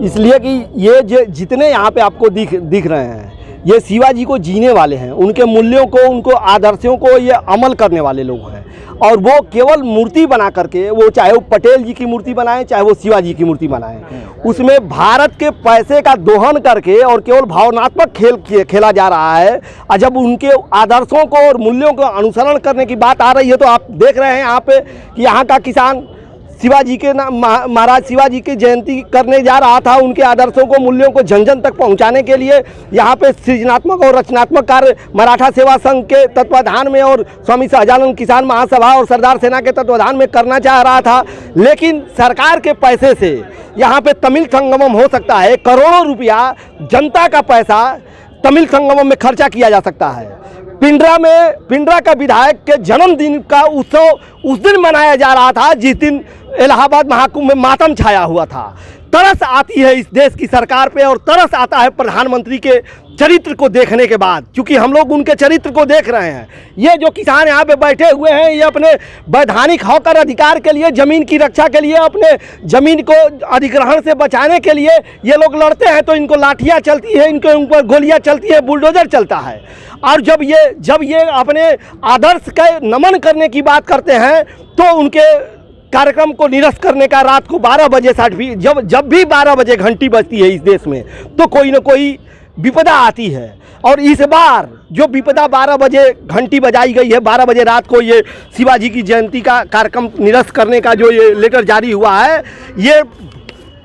इसलिए कि ये जो जितने यहाँ पे आपको दिख रहे हैं ये शिवाजी को जीने वाले हैं, उनके मूल्यों को, उनको आदर्शों को ये अमल करने वाले लोग हैं। और वो केवल मूर्ति बना करके, वो चाहे वो पटेल जी की मूर्ति बनाएं चाहे वो शिवाजी की मूर्ति बनाएं, उसमें भारत के पैसे का दोहन करके और केवल भावनात्मक खेल खेला जा रहा है। और जब उनके आदर्शों को और मूल्यों को अनुसरण करने की बात आ रही है तो आप देख रहे हैं यहाँ पे कि यहाँ का किसान शिवाजी के नाम महाराज शिवाजी की जयंती करने जा रहा था। उनके आदर्शों को, मूल्यों को जन जन तक पहुंचाने के लिए यहाँ पे सृजनात्मक और रचनात्मक कार्य मराठा सेवा संघ के तत्वाधान में और स्वामी सहजानंद किसान महासभा और सरदार सेना के तत्वाधान में करना चाह रहा था। लेकिन सरकार के पैसे से यहाँ पे तमिल संगमम हो सकता है, करोड़ों रुपया जनता का पैसा तमिल संगमम में खर्चा किया जा सकता है। पिंडरा का विधायक के जन्मदिन का उत्सव उस दिन मनाया जा रहा था जिस दिन इलाहाबाद महाकुंभ में मातम छाया हुआ था। तरस आती है इस देश की सरकार पे और तरस आता है प्रधानमंत्री के चरित्र को देखने के बाद, क्योंकि हम लोग उनके चरित्र को देख रहे हैं। ये जो किसान यहाँ पे बैठे हुए हैं, ये अपने वैधानिक हक और अधिकार के लिए, ज़मीन की रक्षा के लिए, अपने ज़मीन को अधिग्रहण से बचाने के लिए ये लोग लड़ते हैं तो इनको लाठियाँ चलती है, इनके ऊपर गोलियाँ चलती है, बुलडोजर चलता है। और जब ये अपने आदर्श का नमन करने की बात करते हैं तो उनके कार्यक्रम को निरस्त करने का रात को 12 बजे जब भी 12 बजे घंटी बजती है इस देश में तो कोई न कोई विपदा आती है। और इस बार जो विपदा 12 बजे घंटी बजाई गई है, 12 बजे रात को ये शिवाजी की जयंती का कार्यक्रम निरस्त करने का जो ये लेटर जारी हुआ है, ये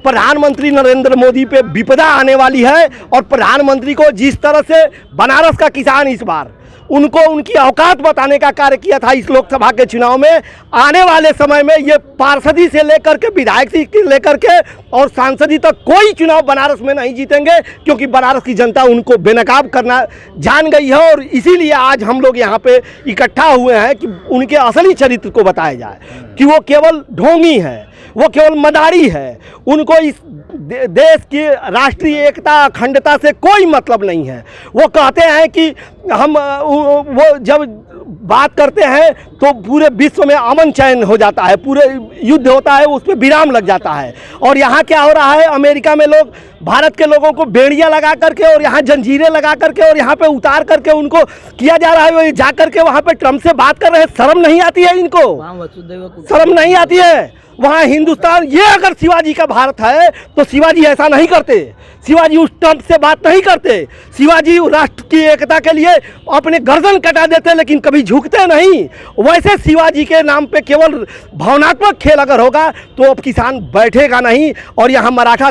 प्रधानमंत्री नरेंद्र मोदी पे विपदा आने वाली है। और प्रधानमंत्री को जिस तरह से बनारस का किसान इस बार उनको उनकी औकात बताने का कार्य किया था इस लोकसभा के चुनाव में, आने वाले समय में ये पार्षदी से लेकर के विधायक से लेकर के और सांसदी तक कोई चुनाव बनारस में नहीं जीतेंगे, क्योंकि बनारस की जनता उनको बेनकाब करना जान गई है। और इसीलिए आज हम लोग यहाँ पे इकट्ठा हुए हैं कि उनके असली चरित्र को बताया जाए कि वो केवल ढोंगी है, वो केवल मदारी है, उनको इस देश की राष्ट्रीय एकता अखंडता से कोई मतलब नहीं है। वो कहते हैं कि हम वो जब बात करते हैं तो पूरे विश्व में अमन चैन हो जाता है, पूरे युद्ध होता है उस पर विराम लग जाता है। और यहाँ क्या हो रहा है, अमेरिका में लोग भारत के लोगों को बेड़ियाँ लगा करके और यहाँ जंजीरें लगा करके और यहाँ पे उतार करके उनको किया जा रहा है। वो जा करके वहाँ पे ट्रम्प से बात कर रहे हैं, शर्म नहीं आती है इनको, शर्म नहीं आती है। वहाँ हिंदुस्तान, ये अगर शिवाजी का भारत है तो शिवाजी ऐसा नहीं करते, शिवाजी उस ट्रम्प से बात नहीं करते, शिवाजी राष्ट्र की एकता के लिए अपने गर्दन कटा देते लेकिन कभी झुकते नहीं। वैसे शिवाजी के नाम पे केवल भावनात्मक खेल अगर होगा तो अब किसान बैठेगा नहीं। और यहाँ मराठा